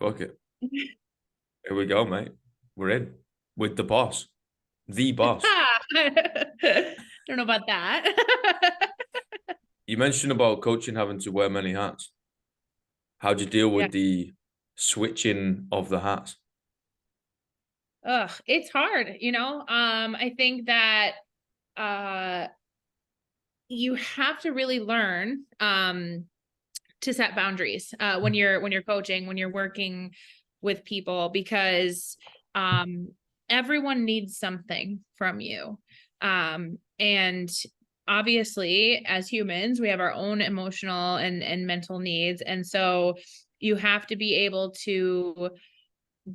Fuck it. Here we go, mate. We're in with the boss, the boss. Don't know about that. You mentioned about coaching having to wear many hats. How'd you deal Yeah. with the switching of the hats? Ugh, it's hard, I think that uh you have to really learn to set boundaries when you're coaching, when you're working with people, because everyone needs something from you. And obviously, as humans, we have our own emotional and mental needs. And so you have to be able to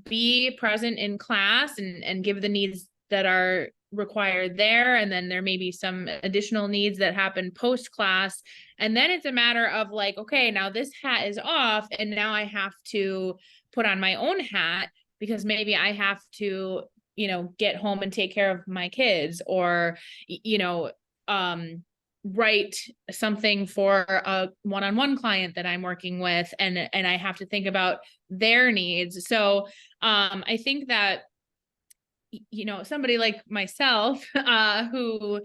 be present in class and give the needs that are required there, and then there may be some additional needs that happen post class, and then it's a matter of like, okay, now this hat is off and now I have to put on my own hat, because maybe I have to get home and take care of my kids, or um write something for a one-on-one client that I'm working with, and I have to think about their needs. So I think that somebody like myself, who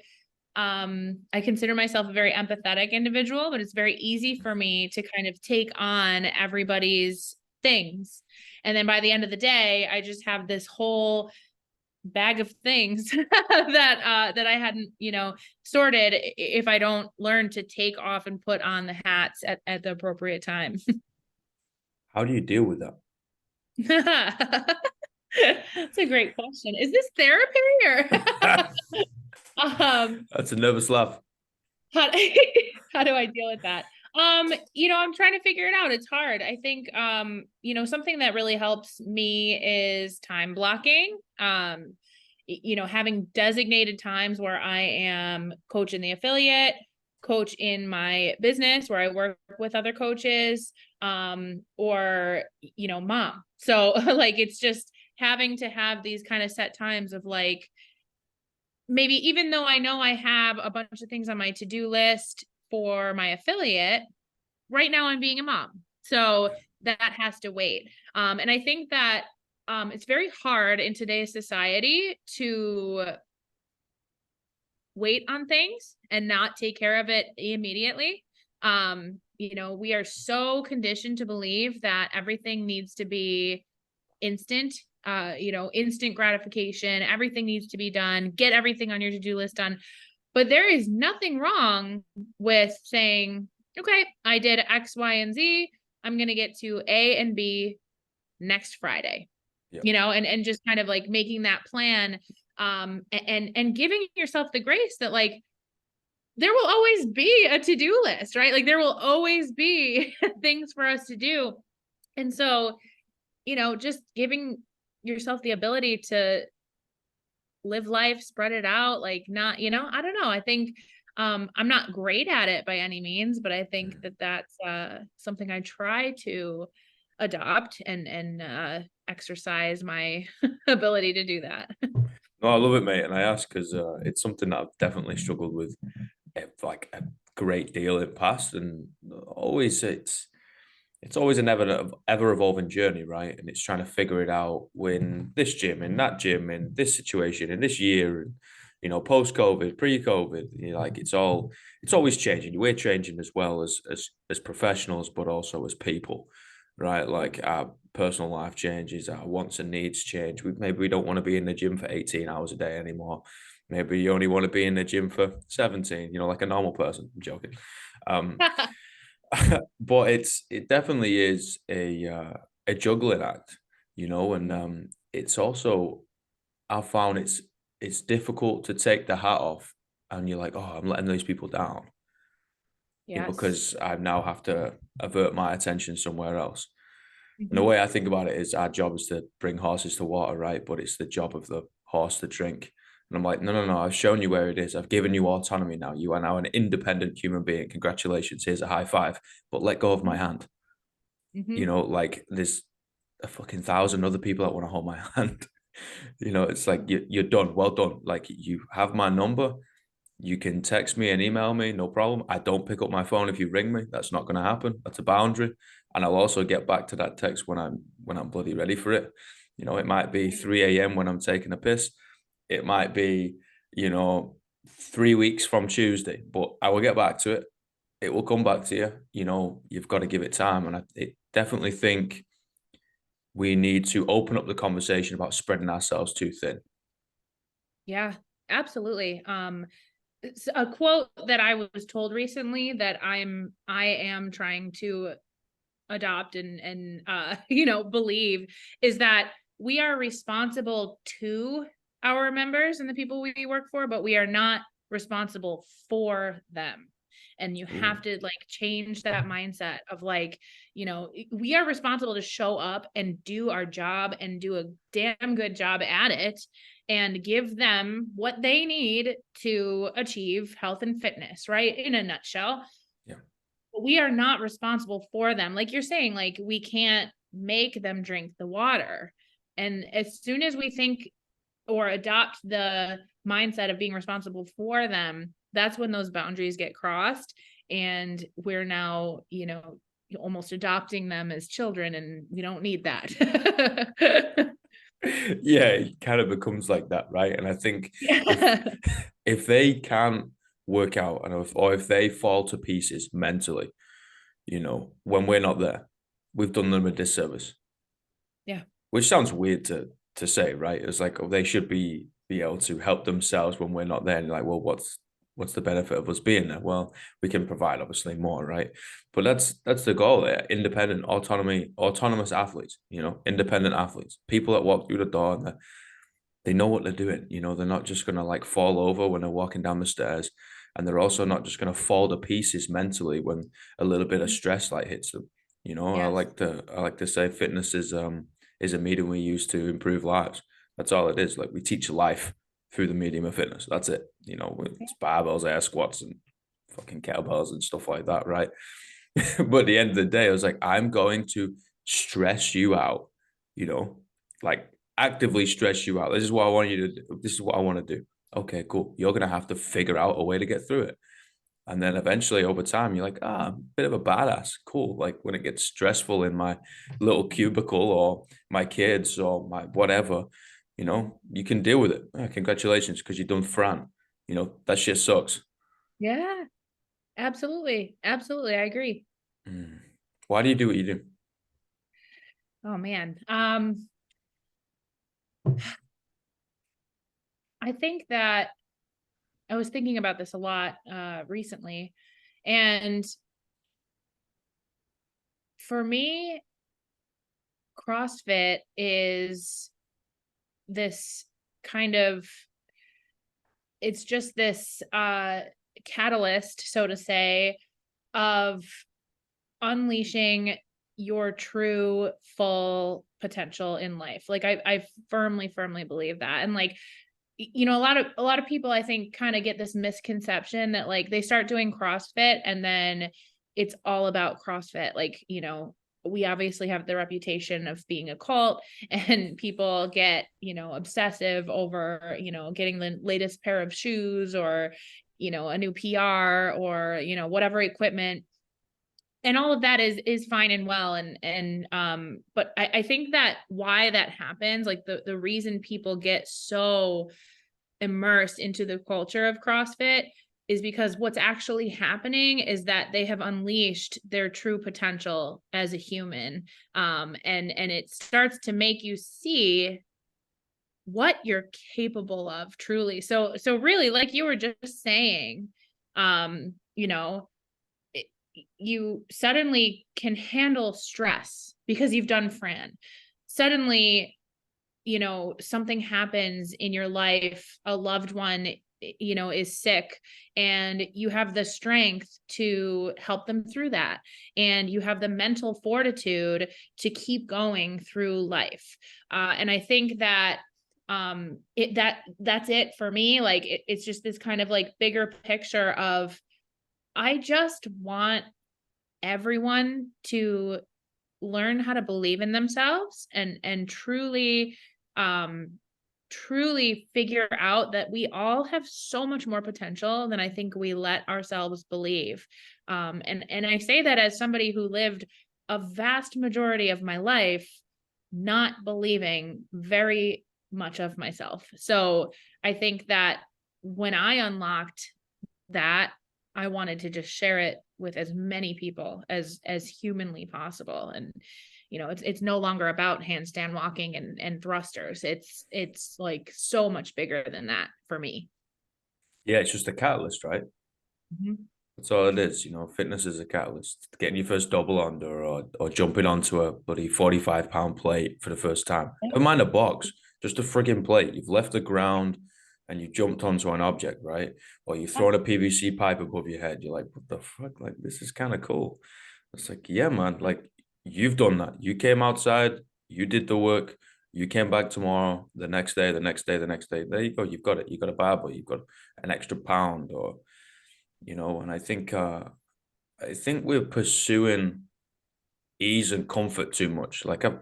I consider myself a very empathetic individual, but it's very easy for me to kind of take on everybody's things. And then by the end of the day, I just have this whole bag of things that I hadn't, sorted, if I don't learn to take off and put on the hats at the appropriate time. How do you deal with that? That's a great question. Is this therapy or um That's a nervous laugh. how, how do I deal with that? I'm trying to figure it out. It's hard. I think something that really helps me is time blocking. Having designated times where I am coach in the affiliate, coach in my business where I work with other coaches, or mom. So like it's just having to have these kind of set times of like, maybe even though I know I have a bunch of things on my to-do list for my affiliate, right now I'm being a mom. So that has to wait. And I think that it's very hard in today's society to wait on things and not take care of it immediately. We are so conditioned to believe that everything needs to be instant, instant gratification. Everything needs to be done. Get everything on your to-do list done. But there is nothing wrong with saying, okay, I did X, Y, and Z. I'm going to get to A and B next Friday, Yeah. and just kind of like making that plan, and giving yourself the grace that like, there will always be a to-do list, right? Like there will always be things for us to do. And so, just giving yourself the ability to live life, spread it out, like not, I don't know. I think I'm not great at it by any means, but I think that that's something I try to adopt and exercise my ability to do that. No, I love it, mate, and I ask because it's something that I've definitely struggled with, like a great deal in the past, and always it's always an ever evolving journey, right? And it's trying to figure it out when this gym, in that gym, in this situation, in this year, and post COVID, pre COVID, like it's always changing. We're changing as well as professionals, but also as people, right? Like our personal life changes, our wants and needs change. Maybe we don't want to be in the gym for 18 hours a day anymore. Maybe you only want to be in the gym for 17, like a normal person. I'm joking. Um, but it definitely is a juggling act, and it's also I've found it's difficult to take the hat off, and you're like, oh, I'm letting these people down, Yes. because I now have to avert my attention somewhere else. And the Mhm. way I think about it is our job is to bring horses to water, right? But it's the job of the horse to drink. And I'm like, no, no, no, I've shown you where it is. I've given you autonomy now. You are now an independent human being. Congratulations. Here's a high five. But let go of my hand. Mhm. Like there's a fucking thousand other people that want to hold my hand. It's like you're done. Well done. Like you have my number. You can text me and email me, no problem. I don't pick up my phone if you ring me. That's not going to happen. That's a boundary. and I'll also get back to that text when I'm bloody ready for it. You know, it might be 3 a.m. when I'm taking a piss. It might be, you know, 3 weeks from Tuesday, but I will get back to it. It will come back to you. You know, you've got to give it time. And I definitely think we need to open up the conversation about spreading ourselves too thin. Yeah, absolutely. It's a quote that I was told recently that I am trying to adopt and you know, believe is that we are responsible to our members and the people we work for, but we are not responsible for them. And you have Ooh, to like change that mindset of like, you know, we are responsible to show up and do our job and do a damn good job at it and give them what they need to achieve health and fitness, right? In a nutshell, yeah. we are not responsible for them. Like you're saying, like we can't make them drink the water. And as soon as we think or adopt the mindset of being responsible for them, that's when those boundaries get crossed. And we're now, you know, almost adopting them as children, and we don't need that. Yeah, it kind of becomes like that, right? And I think if Yeah. if they can't work out or if they fall to pieces mentally, you know, when we're not there, we've done them a disservice. Yeah. Which sounds weird to say, right? It's like, oh, they should be able to help themselves when we're not there. And you're like, well, what's the benefit of us being there? Well, we can provide obviously more, right? But that's the goal there. Independent, autonomous athletes, you know, independent athletes, people that walk through the door and they know what they're doing. You know, they're not just gonna like fall over when they're walking down the stairs. And they're also not just gonna fall to pieces mentally when a little bit of stress like hits them. You know, Yes. I like to say fitness is a medium we use to improve lives. That's all it is. Like we teach life through the medium of fitness. That's it. You know, it's barbells, air squats, and fucking kettlebells and stuff like that, right? But at the end of the day, I was like, I'm going to stress you out, you know, like actively stress you out. This is what I want you to do. This is what I want to do. Okay, cool. You're gonna have to figure out a way to get through it. And then eventually over time, you're like, bit of a badass. Cool. Like when it gets stressful in my little cubicle or my kids or my whatever, you know, you can deal with it. Congratulations, because you've done Fran. You know, that shit sucks. Yeah. Absolutely. Absolutely. I agree. Mm. Why do you do what you do? Oh man. I think that I was thinking about this a lot recently. And for me, CrossFit is this kind of, it's just this catalyst, so to say, of unleashing your true full potential in life. Like I firmly, firmly believe that. And like, you know, a lot of people I think kind of get this misconception that like they start doing CrossFit and then it's all about CrossFit. Like, you know, we obviously have the reputation of being a cult and people get, you know, obsessive over, you know, getting the latest pair of shoes or, you know, a new PR or, you know, whatever equipment, and all of that is fine and well, and but I think that why that happens, like the reason people get so immersed into the culture of CrossFit is because what's actually happening is that they have unleashed their true potential as a human, and it starts to make you see what you're capable of truly. So really, like you were just saying, you know, you suddenly can handle stress because you've done Fran. Suddenly, you know, something happens in your life, a loved one, you know, is sick, and you have the strength to help them through that. And you have the mental fortitude to keep going through life. And I think that that's it for me. Like it's just this kind of like bigger picture of I just want everyone to learn how to believe in themselves and truly truly figure out that we all have so much more potential than I think we let ourselves believe. And I say that as somebody who lived a vast majority of my life not believing very much of myself. So I think that when I unlocked that, I wanted to just share it with as many people as humanly possible. And it's no longer about handstand walking and thrusters. It's like so much bigger than that for me. Yeah, it's just a catalyst, right? Mhm. That's all it is. Fitness is a catalyst. Getting your first double under, or jumping onto a bloody 45-pound plate for the first time. Never mind a box, just a frigging plate. You've left the ground and you jumped onto an object, right? Or you've thrown a PVC pipe above your head. You're like, what the fuck? Like, this is kind of cool. It's like, yeah, man, like you've done that. You came outside, you did the work, you came back tomorrow, the next day, the next day, the next day. There you go. You've got it. You've got a barbell, you've got an extra pound, or and I think we're pursuing ease and comfort too much. Like I've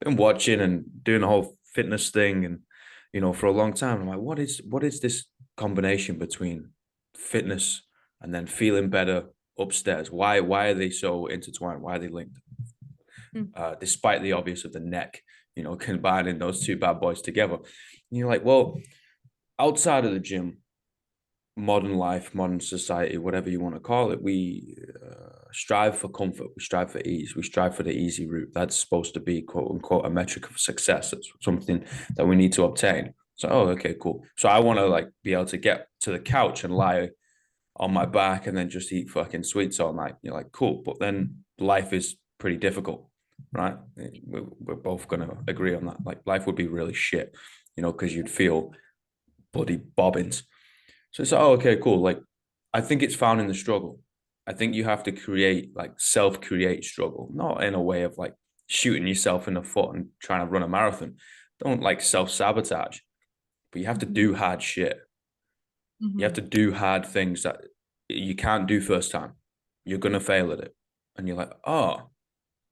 been watching and doing the whole fitness thing, and for a long time, I'm like, what is this combination between fitness and then feeling better upstairs? Why are they so intertwined? Why are they linked? Mm. Despite the obvious of the neck, combining those two bad boys together. And you're like, well, outside of the gym, modern life, modern society, whatever you want to call it, we strive for comfort, we strive for ease, we strive for the easy route. That's supposed to be quote unquote a metric of success. It's something that we need to obtain. So, oh, okay, cool. So I want to like be able to get to the couch and lie on my back and then just eat fucking sweets all night. You're like, cool, but then life is pretty difficult, right? We're both gonna agree on that. Like life would be really shit, because you'd feel bloody bobbins. So it's like, oh, okay, cool. Like, I think it's found in the struggle. I think you have to create, like, self-create struggle, not in a way of like shooting yourself in the foot and trying to run a marathon. Don't like self-sabotage, but you have to do hard shit. You have Mhm. to do hard things that you can't do first time. You're gonna fail at it. And you're like, oh,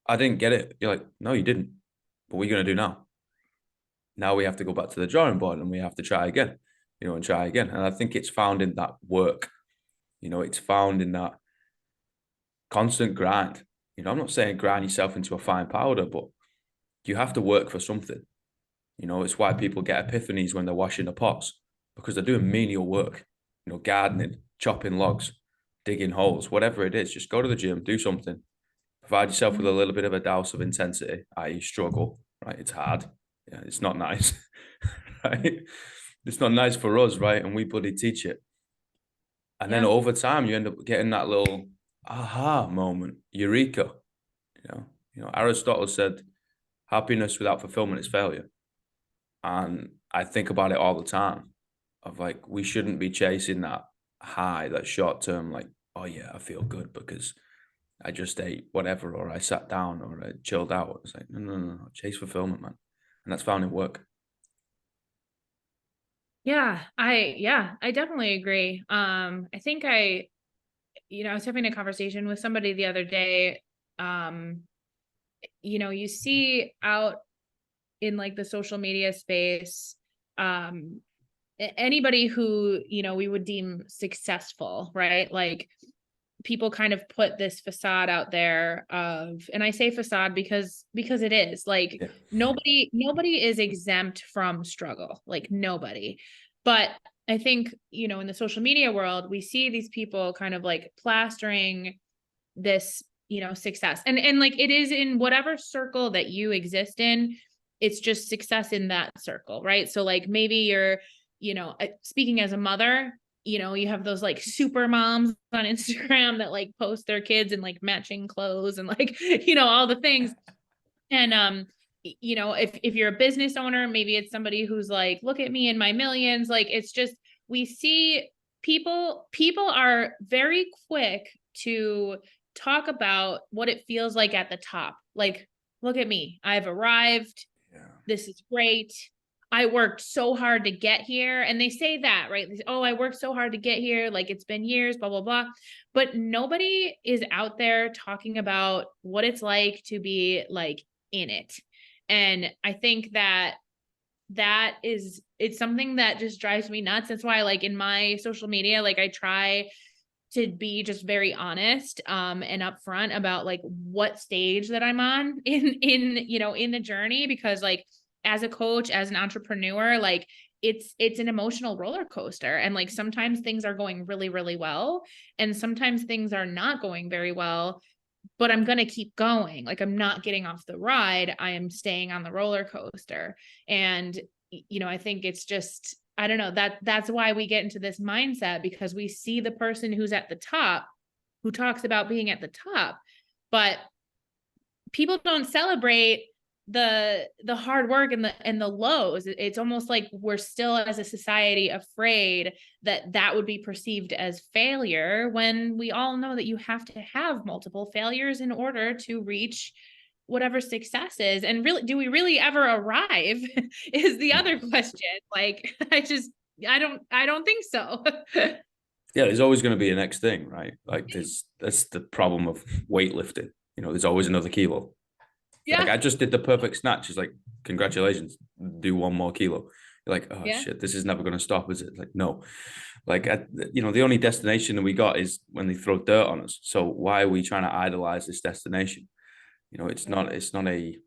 I didn't get it. You're like, no, you didn't. But what are you gonna do now? Now we have to go back to the drawing board and we have to try again, and try again. And I think it's found in that work. It's found in that constant grind. I'm not saying grind yourself into a fine powder, but you have to work for something. It's why people get epiphanies when they're washing the pots because they're doing menial work, gardening, chopping logs, digging holes, whatever it is. Just go to the gym, do something, provide yourself with a little bit of a dose of intensity, i.e., struggle, right? It's hard. Yeah, it's not nice, right? It's not nice for us, right? And we bloody teach it. And then Yeah. over time, you end up getting that little aha moment, eureka. Aristotle said, "Happiness without fulfillment is failure." And I think about it all the time. Of like, we shouldn't be chasing that high, that short term, like, oh yeah, I feel good because I just ate whatever, or I sat down, or I chilled out. It's like, no, no, no, no. Chase fulfillment, man, and that's found in work. Yeah, I definitely agree. I think I was having a conversation with somebody the other day. Um, you see out in like the social media space, um, anybody who, we would deem successful, right? Like people kind of put this facade out there of, and I say facade because it is like Yeah, nobody is exempt from struggle, like nobody. But I think, in the social media world, we see these people kind of like plastering this, success. And like it is in whatever circle that you exist in, it's just success in that circle, right? So like maybe you're, speaking as a mother, you have those like super moms on Instagram that like post their kids in like matching clothes and like, all the things. And if you're a business owner, maybe it's somebody who's like, look at me and my millions. Like it's just, we see people are very quick to talk about what it feels like at the top. Like, look at me, I've arrived, yeah, this is great, I worked so hard to get here. And they say that, right? They say, oh, I worked so hard to get here, like it's been years, blah blah blah. But nobody is out there talking about what it's like to be like in it. And I think that it's something that just drives me nuts. That's why like in my social media, like I try to be just very honest and upfront about like what stage that I'm on in the journey, because like as a coach, as an entrepreneur, like it's an emotional roller coaster, and like sometimes things are going really really well and sometimes things are not going very well, but I'm going to keep going. Like I'm not getting off the ride. I am staying on the roller coaster. And, I think it's just, I don't know, that's why we get into this mindset, because we see the person who's at the top who talks about being at the top, but people don't celebrate the hard work and the lows. It's almost like we're still as a society afraid that that would be perceived as failure, when we all know that you have to have multiple failures in order to reach whatever success is. And really, do we really ever arrive is the other question. Like I don't think so. Yeah, there's always going to be a next thing, right? Like that's the problem of weightlifting. There's always another kilo. Like Yeah. I just did the perfect snatch. It's like, congratulations, do 1 more kilo. You're like, oh Yeah. shit, this is never going to stop, is it? Like, no. Like, the only destination that we got is when they throw dirt on us. So why are we trying to idolize this destination? It's not a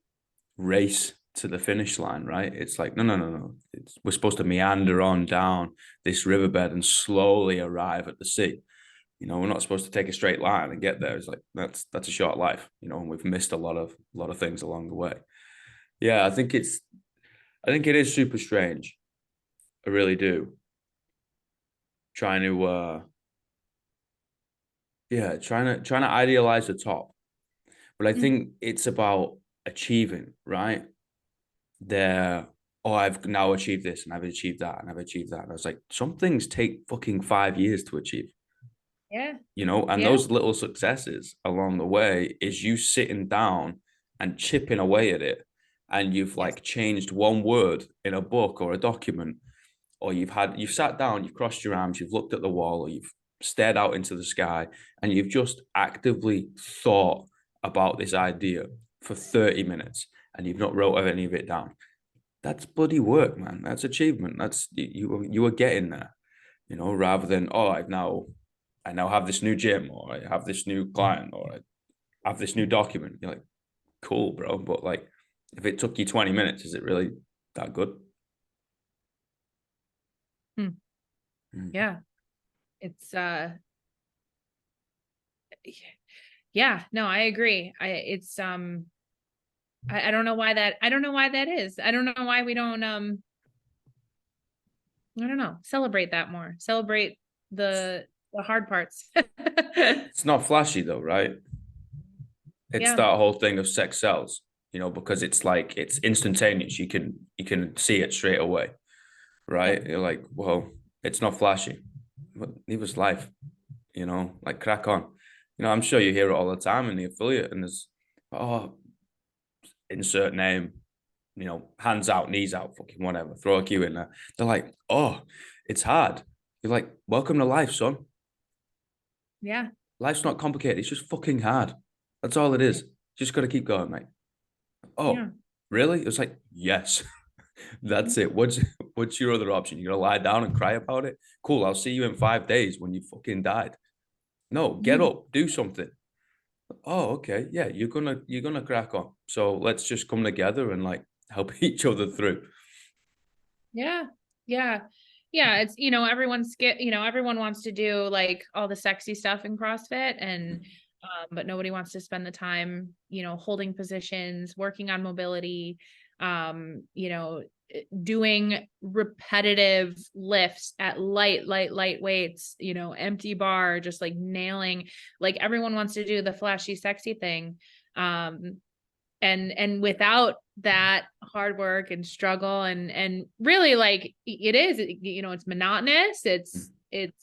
race to the finish line, right? It's like, no, no, no, no. We're supposed to meander on down this riverbed and slowly arrive at the sea. We're not supposed to take a straight line and get there. It's like that's a short life, and we've missed a lot of things along the way. Yeah, I think it is super strange. I really do. Trying to yeah, trying to idealize the top. But I think it's about achieving, right? There, oh, I've now achieved this and I've achieved that and I've achieved that. And I was like, some things take fucking 5 years to achieve. Yeah. And Yeah. those little successes along the way is you sitting down and chipping away at it. And you've Yes. like changed one word in a book or a document, or you've sat down, you've crossed your arms, you've looked at the wall, or you've stared out into the sky, and you've just actively thought about this idea for 30 minutes and you've not wrote any of it down. That's bloody work, man. That's achievement. That's you were getting there, rather than, oh, I now have this new gym, or I have this new client, or I have this new document. You're like, cool, bro. But like, if it took you 20 minutes, is it really that good? Hmm. Mm. Yeah. It's yeah, no, I agree. I don't know why that is. I don't know why we don't I don't know, celebrate that more. Celebrate the hard parts. It's not flashy though, right? It's Yeah. that whole thing of sex sells, because it's like it's instantaneous. You can see it straight away, Yeah. right? You're like, well, it's not flashy, but it was life, like crack on. I'm sure you hear it all the time in the affiliate, and there's, oh, insert name, hands out, knees out, fucking whatever, throw a cue in there. They're like, oh, it's hard. You're like, welcome to life, son. Yeah. Life's not complicated. It's just fucking hard. That's all it is. Just got to keep going, mate. Yeah. Oh, really? It was like, yes, that's it. What's your other option? You're gonna lie down and cry about it? Cool. I'll see you in 5 days when you fucking died. No, get up, do something. Oh, okay. Yeah, you're gonna crack on. So let's just come together and like help each other through. Yeah. Yeah. Yeah. It's, everyone wants to do like all the sexy stuff in CrossFit, and but nobody wants to spend the time, holding positions, working on mobility, doing repetitive lifts at light weights, empty bar, just like nailing, like everyone wants to do the flashy, sexy thing. Um, and without that hard work and struggle, and really like it is, it's monotonous. It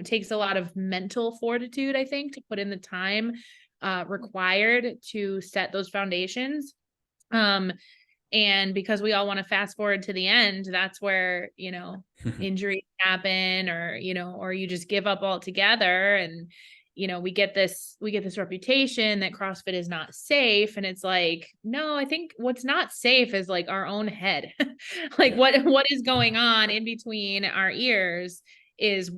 takes a lot of mental fortitude, I think, to put in the time required to set those foundations. And because we all want to fast forward to the end, that's where, injuries happen, or you just give up altogether. And, we get this reputation that CrossFit is not safe. And it's like, no, I think what's not safe is like our own head. Like Yeah. what is going on in between our ears is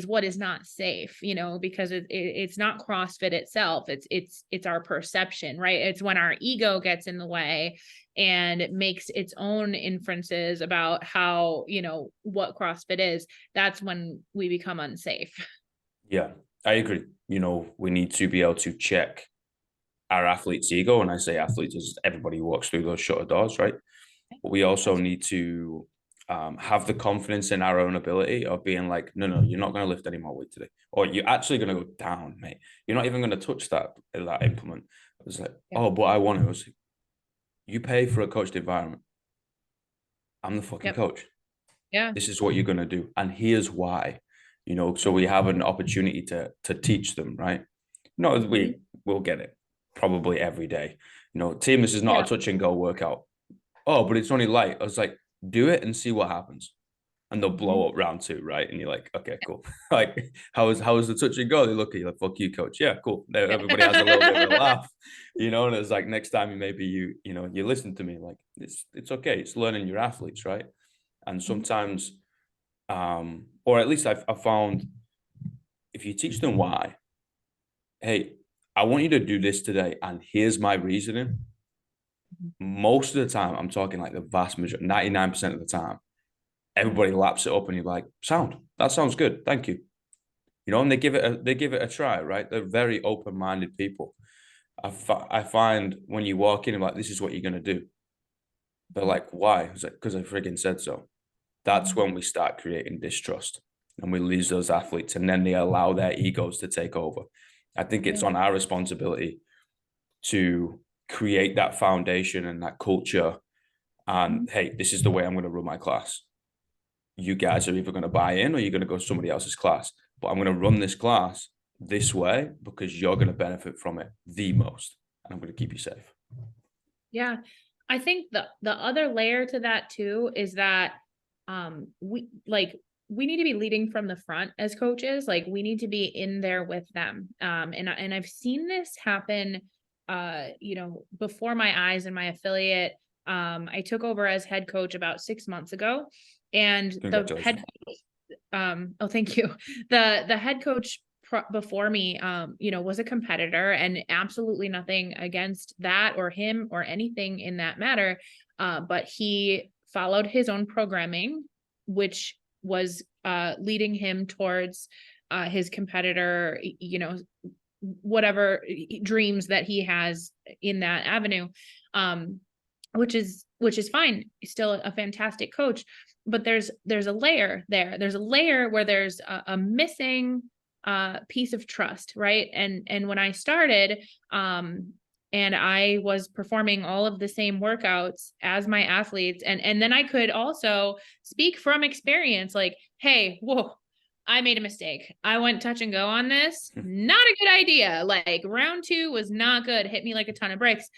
what is not safe, you know, because it's not CrossFit itself. It's our perception, right? It's when our ego gets in the way and it makes its own inferences about how, you know, what CrossFit is. That's when we become unsafe. Yeah, I agree. You know, we need to be able to check our athlete's ego. And I say athletes is everybody who walks through those shutter doors, right? But we also That's need to have the confidence in our own ability of being like, no, no, you're not going to lift any more weight today, or you're actually going to go down, mate. You're not even going to touch that implement. I was like, yeah. oh, but I want it. I was like, you pay for a coached environment. I'm the fucking Yep. coach. Yeah. This is what you're going to do, and here's why. You know, so Yep. we have an opportunity to teach them, right? No, Mm-hmm. we will get it probably every day. You know, team, this is not Yeah. a touch and go workout. Oh, but it's only light. I was like, do it and see what happens. And they'll Mm-hmm. blow up round two, right? And you're like, okay, cool. Like, how was the touch and go? They look at you like, fuck you, coach. Yeah, cool. Everybody has a little bit of a laugh, you know. And it's like next time maybe you listen to me. Like it's okay. It's learning your athletes, right? And sometimes, or at least I've found if you teach them why, hey, I want you to do this today, and here's my reasoning. Most of the time, I'm talking like the vast majority, 99% of the time, everybody laps it up and you're like, sound, that sounds good. Thank you. You know, and they give it a try, right? They're very open-minded people. I find when you walk in and like, this is what you're gonna do. They're like, why? It's like, because I friggin' said so. That's when we start creating distrust and we lose those athletes, and then they allow their egos to take over. I think it's Yeah. on our responsibility to create that foundation and that culture. And hey, this is the way I'm going to run my class. You guys are either going to buy in or you're going to go to somebody else's class. But I'm going to run this class this way because you're going to benefit from it the most. And I'm going to keep you safe. Yeah. I think the other layer to that too is that we need to be leading from the front as coaches. Like we need to be in there with them. And I've seen this happen you know, before my eyes in my affiliate. I took over as head coach about 6 months ago, and the head Congratulations. oh, thank you. The head coach before me, you know, was a competitor, and absolutely nothing against that or him or anything in that matter. But he followed his own programming, which was leading him towards his competitor, you know, whatever dreams that he has in that avenue. Um, which is fine. He's still a fantastic coach, but there's a layer there. There's a layer where there's a missing piece of trust, right? And when I started, and I was performing all of the same workouts as my athletes, and then I could also speak from experience, like, hey, whoa, I made a mistake. I went touch and go on this. Not a good idea. Like round two was not good. Hit me like a ton of bricks.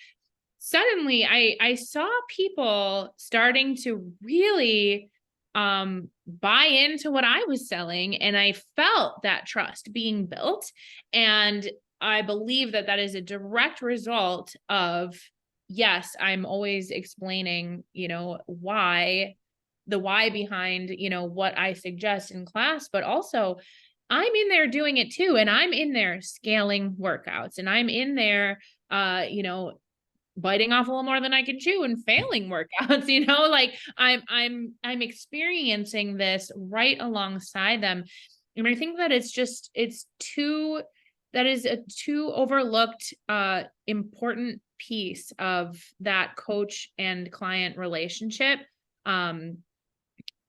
Suddenly I saw people starting to really buy into what I was selling, and I felt that trust being built. And I believe that that is a direct result of, yes, I'm always explaining, you know, the why behind, you know, what I suggest in class, but also I'm in there doing it too. And I'm in there scaling workouts, and I'm in there, you know, biting off a little more than I can chew and failing workouts, you know, like I'm experiencing this right alongside them. And I think that it's too, that is a too overlooked important piece of that coach and client relationship. Um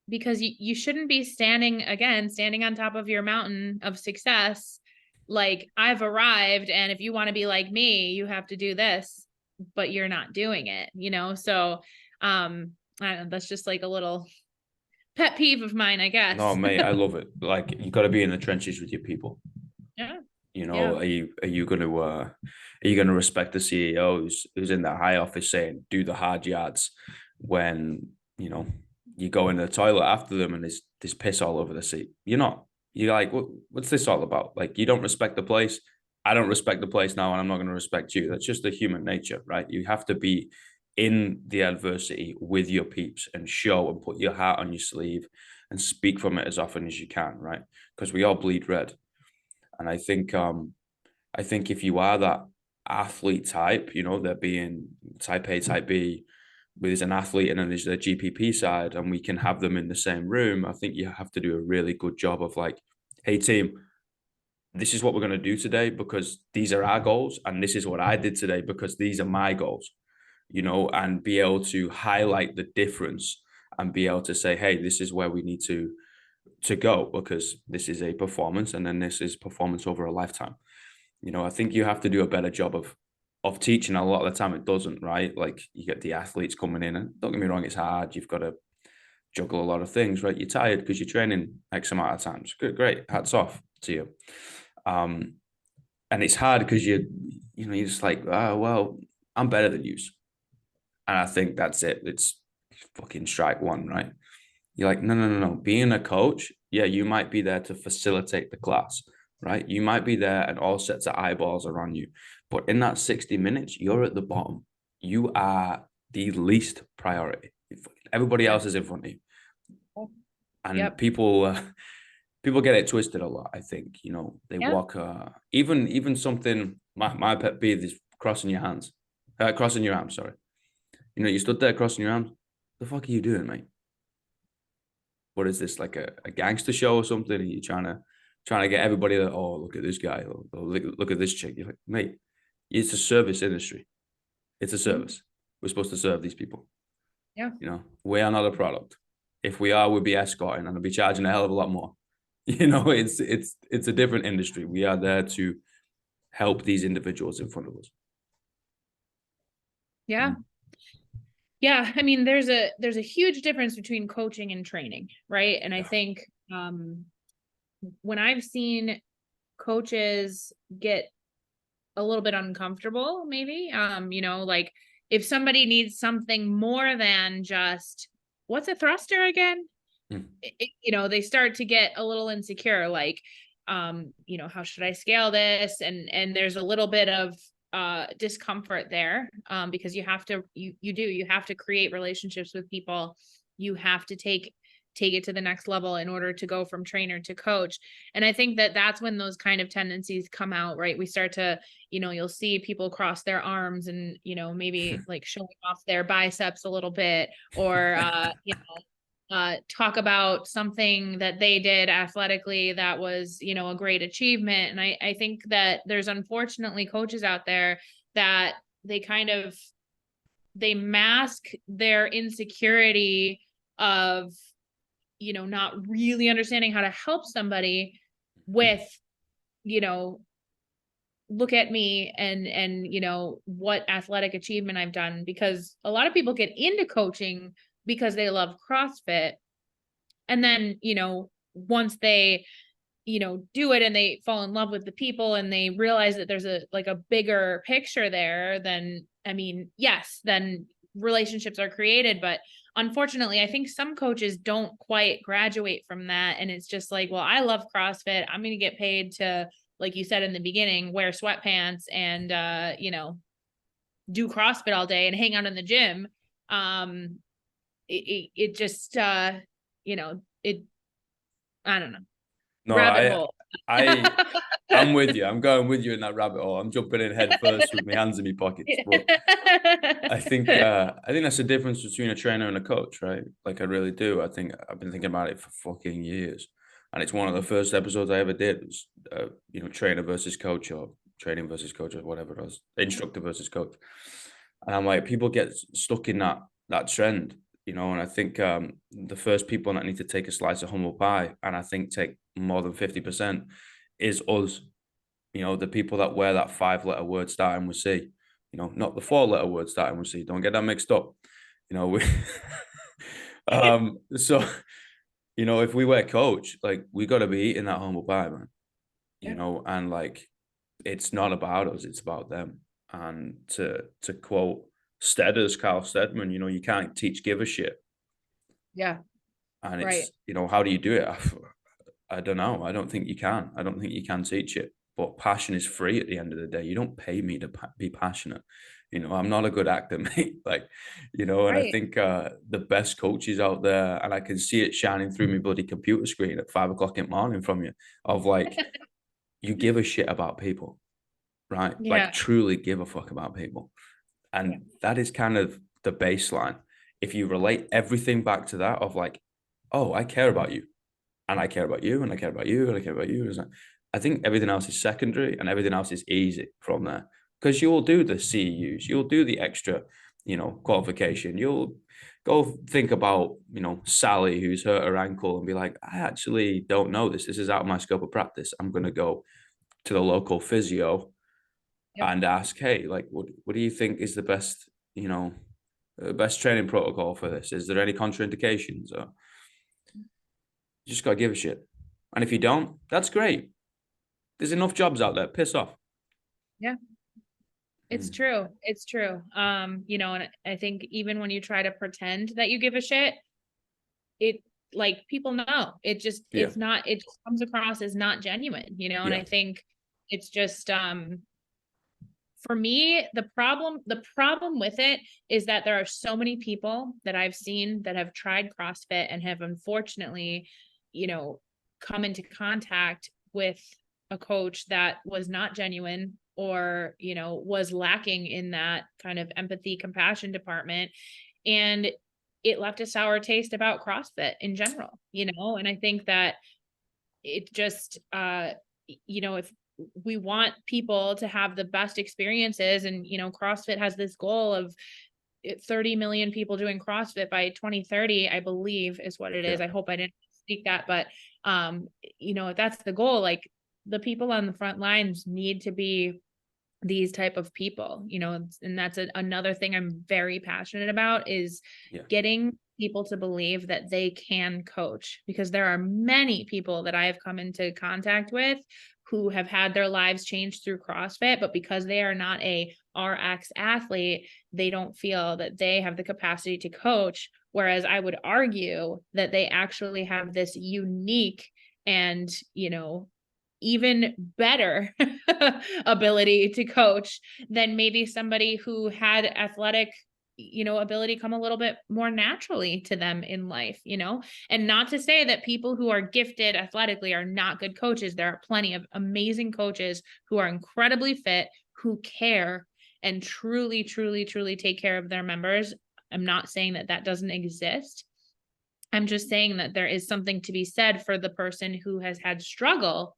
because you shouldn't be standing on top of your mountain of success, like I've arrived, and if you want to be like me, you have to do this, but you're not doing it, you know. So I don't know, that's just like a little pet peeve of mine, I No, guess. mate, I love it. Like you got to be in the trenches with your people. Yeah. You Yeah. know, are you gonna respect the CEO who's in the high office saying do the hard yards when you know you go in the toilet after them and there's piss all over the seat? You're not. You're like, what's this all about? Like you don't respect the place. I don't respect the place now, and I'm not going to respect you. That's just the human nature, right? You have to be in the adversity with your peeps and show and put your heart on your sleeve and speak from it as often as you can, right? Because we all bleed red. And I think if you are that athlete type, you know, there being type A, type B, there's an athlete and then there's the GPP side, and we can have them in the same room. I think you have to do a really good job of like, hey team, this is what we're going to do today because these are our goals, and this is what I did today because these are my goals, you know, and be able to highlight the difference and be able to say, hey, this is where we need to go because this is a performance and then this is performance over a lifetime. You know, I think you have to do a better job of teaching. A lot of the time it doesn't, right? Like you get the athletes coming in, and don't get me wrong, it's hard. You've got to juggle a lot of things, right? You're tired because you're training X amount of times. Good, great. Hats off to you. Um, and it's hard because you know, you're just like, oh well, I'm better than you. And I think that's it. It's fucking strike one, right? You're like, no, no, no, no. Being a coach, yeah, you might be there to facilitate the class, right? You might be there and all sets of eyeballs are on you. But in that 60 minutes, you're at the bottom. You are the least priority. Everybody Yeah. else is in front of you. And Yep. people get it twisted a lot, I think. You know, they Yeah. walk even something my pet peeve is crossing your hands. Crossing your arms, sorry. You know, you stood there crossing your arms. The fuck are you doing, mate? What is this, like a gangster show or something? Are you trying to get everybody that, oh, look at this guy, or look at this chick? You're like, mate, it's a service industry. It's a Mhm. service. We're supposed to serve these people. Yeah. You know, we are not a product. If we are, we'd be escorting and I'd be charging a hell of a lot more. You know, it's a different industry. We are there to help these individuals in front of us. Yeah. Yeah. I mean, there's a huge difference between coaching and training, right? And I Yeah. think when I've seen coaches get a little bit uncomfortable, maybe, like if somebody needs something more than just what's a thruster again? Mm. They start to get a little insecure, like, how should I scale this? And there's a little bit of discomfort there, because you have to create relationships with people. You have to take it to the next level in order to go from trainer to coach. And I think that that's when those kind of tendencies come out, right? We start to, you'll see people cross their arms and, maybe like showing off their biceps a little bit, or talk about something that they did athletically that was, a great achievement. And I think that there's unfortunately coaches out there that they mask their insecurity of, not really understanding how to help somebody with, you know, look at me and what athletic achievement I've done, because a lot of people get into coaching because they love CrossFit. And then, once they, do it and they fall in love with the people and they realize that there's a bigger picture there, then, I mean, yes, then relationships are created. But unfortunately, I think some coaches don't quite graduate from that. And it's just like, well, I love CrossFit. I'm going to get paid to, like you said in the beginning, wear sweatpants and, do CrossFit all day and hang out in the gym. It just, it, I don't know, No, rabbit hole. I, I'm with you. I'm going with you in that rabbit hole. I'm jumping in head first with my hands in my pockets. But I think that's the difference between a trainer and a coach, right? Like I really do. I think I've been thinking about it for fucking years, and it's one of the first episodes I ever did was, trainer versus coach or training versus coach or whatever it was, instructor versus coach. And I'm like, people get stuck in that trend, and I think the first people that need to take a slice of humble pie, and I think take more than 50%, is us. The people that wear that 5-letter word starting with C, not the 4-letter word starting with C. Don't get that mixed up. We so if we wear coach, like we gotta be eating that humble pie, man. Yeah. And like it's not about us, it's about them. And to quote Carl Steadman, you can't teach give a shit. Yeah. And Right. it's, how do you do it? I don't know. I don't think you can. I don't think you can teach it. But passion is free at the end of the day. You don't pay me to be passionate. I'm not a good actor, mate. Like, and I Right. think the best coaches out there, and I can see it shining through my bloody computer screen at 5 o'clock in the morning from you, of like, you give a shit about people, right? Yeah. Like, truly give a fuck about people. Yeah. And that is kind of the baseline. If you relate everything back to that, of like, oh, I care about you, and I care about you, and I care about you, and I care about you. I think everything else is secondary, and everything else is easy from there, because you'll do the CEUs, you'll do the extra, qualification. You'll go think about, Sally who's hurt her ankle and be like, I actually don't know this. This is out of my scope of practice. I'm going to go to the local physio Yep. and ask, hey, like, what do you think is the best, best training protocol for this? Is there any contraindications? Or you just got to give a shit. And if you don't, that's great. There's enough jobs out there. Piss off. Yeah. It's Mm. true. It's true. And I think even when you try to pretend that you give a shit, it like people know it just Yeah. it just comes across as not genuine, and Yeah. I think it's just for me, the problem with it is that there are so many people that I've seen that have tried CrossFit and have unfortunately, you know, come into contact with a coach that was not genuine or, was lacking in that kind of empathy, compassion department. And it left a sour taste about CrossFit in general, and I think that it just if we want people to have the best experiences, and CrossFit has this goal of 30 million people doing CrossFit by 2030, I believe is what it Yeah. is. I hope I didn't speak that, but if that's the goal, like the people on the front lines need to be these type of people, and that's another thing I'm very passionate about is Yeah. getting people to believe that they can coach, because there are many people that I have come into contact with who have had their lives changed through CrossFit, but because they are not a RX athlete, they don't feel that they have the capacity to coach. Whereas I would argue that they actually have this unique and, even better ability to coach than maybe somebody who had athletic ability come a little bit more naturally to them in life, and not to say that people who are gifted athletically are not good coaches. There are plenty of amazing coaches who are incredibly fit, who care and truly, truly, truly take care of their members. I'm not saying that that doesn't exist. I'm just saying that there is something to be said for the person who has had struggle,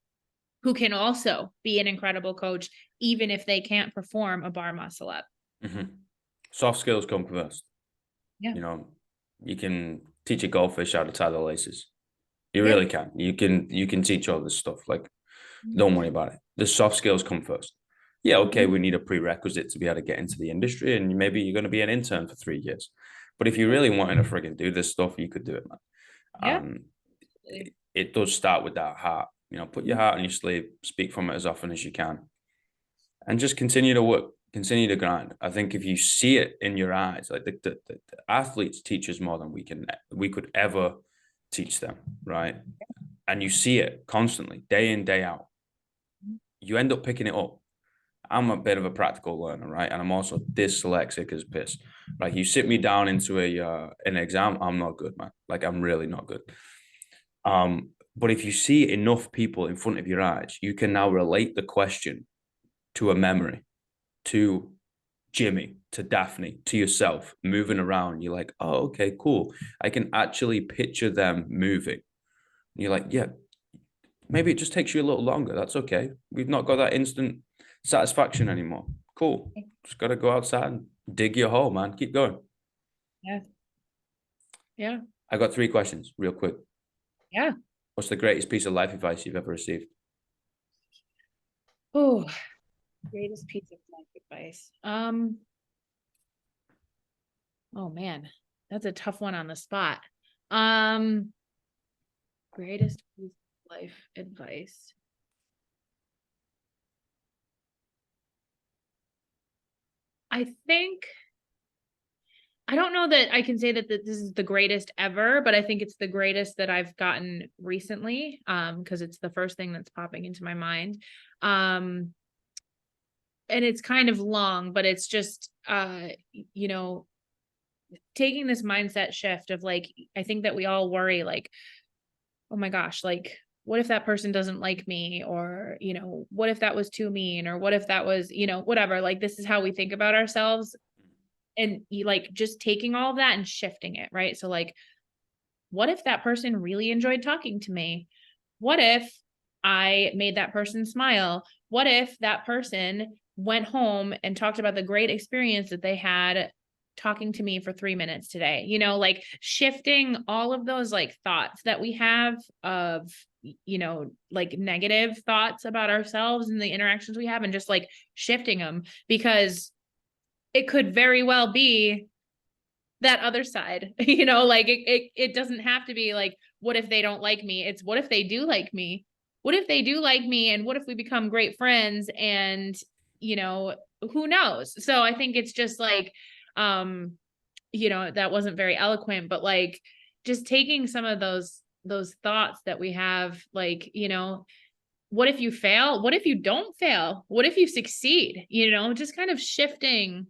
who can also be an incredible coach, even if they can't perform a bar muscle up. Mm-hmm. Soft skills come first. Yeah. You know, you can teach a goldfish how to tie the laces. You Yeah. really can. You can teach all this stuff. Like, Mhm. don't worry about it. The soft skills come first. Yeah, okay, Mhm. we need a prerequisite to be able to get into the industry, and maybe you're going to be an intern for 3 years. But if you Yeah. really wanted to friggin' do this stuff, you could do it, man. Yeah. It does start with that heart. Put your heart on your sleeve, speak from it as often as you can, and just continue to work, continue to grind. I think if you see it in your eyes, like the athletes teach us more than we could ever teach them, right? And you see it constantly, day in, day out. You end up picking it up. I'm a bit of a practical learner, right? And I'm also dyslexic as piss. Like, you sit me down into an exam, I'm not good, man. Like, I'm really not good. But if you see enough people in front of your eyes, you can now relate the question to a memory, to Jimmy, to Daphne, to yourself, moving around. You're like, oh, okay, cool. I can actually picture them moving. And you're like, yeah, maybe it just takes you a little longer. That's okay. We've not got that instant satisfaction anymore. Cool. Just got to go outside and dig your hole, man. Keep going. Yeah. Yeah. I got 3 questions real quick. Yeah. What's the greatest piece of life advice you've ever received? Oh, greatest piece of life advice. Oh man, that's a tough one on the spot. Um, greatest piece of life advice. I think I don't know that I can say that this is the greatest ever, but I think it's the greatest that I've gotten recently, because it's the first thing that's popping into my mind. Um, and it's kind of long, but it's just you know, taking this mindset shift of like, I think that we all worry like, oh my gosh, like what if that person doesn't like me, or what if that was too mean, or what if that was, whatever, like this is how we think about ourselves. And you like just taking all of that and shifting it, right? So like, what if that person really enjoyed talking to me? What if I made that person smile? What if that person went home and talked about the great experience that they had talking to me for 3 minutes today? Like shifting all of those like thoughts that we have of, like negative thoughts about ourselves and the interactions we have, and just like shifting them, because it could very well be that other side. Like it doesn't have to be like, what if they don't like me? It's what if they do like me? What if they do like me? And what if we become great friends? And, you know, who knows? So I think it's just like, um, that wasn't very eloquent, but like just taking some of those thoughts that we have, like, what if you fail? What if you don't fail? What if you succeed? Just kind of shifting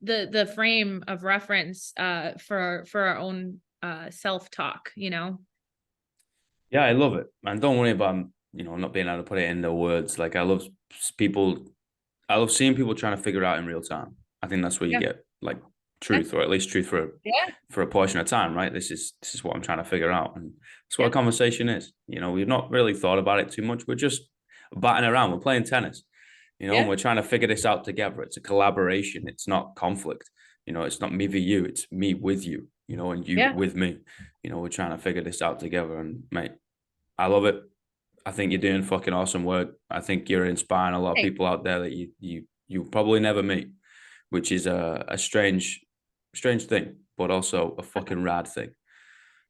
the frame of reference for our own self-talk. Yeah, I love it. And don't worry about, not being able to put it into words. Like people, I love seeing people trying to figure it out in real time. I think that's where you Yeah. get like Yeah. truth, or at least truth Yeah. for a portion of time, right? This is what I'm trying to figure out. And that's what a Yeah. conversation is. We've not really thought about it too much. We're just batting around. We're playing tennis, and Yeah. we're trying to figure this out together. It's a collaboration. It's not conflict. It's not me v you. It's me with you, and you Yeah. with me. We're trying to figure this out together. And mate, I love it. I think you're doing fucking awesome work. I think you're inspiring a lot of Hey. people out there that you probably never meet, which is a strange thing, but also a fucking rad thing.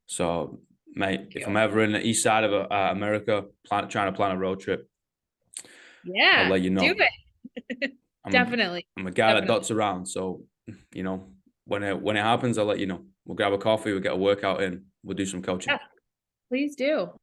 So, mate, Thank if you. I'm ever in the east side of America, trying to plan a road trip, I'll Yeah. let you Do know. it. I'm a Definitely. I'm a guy that Definitely. dots around, so when it happens, I'll let you know. We'll grab a coffee, we'll get a workout in, we'll do some coaching. Yeah. Please do.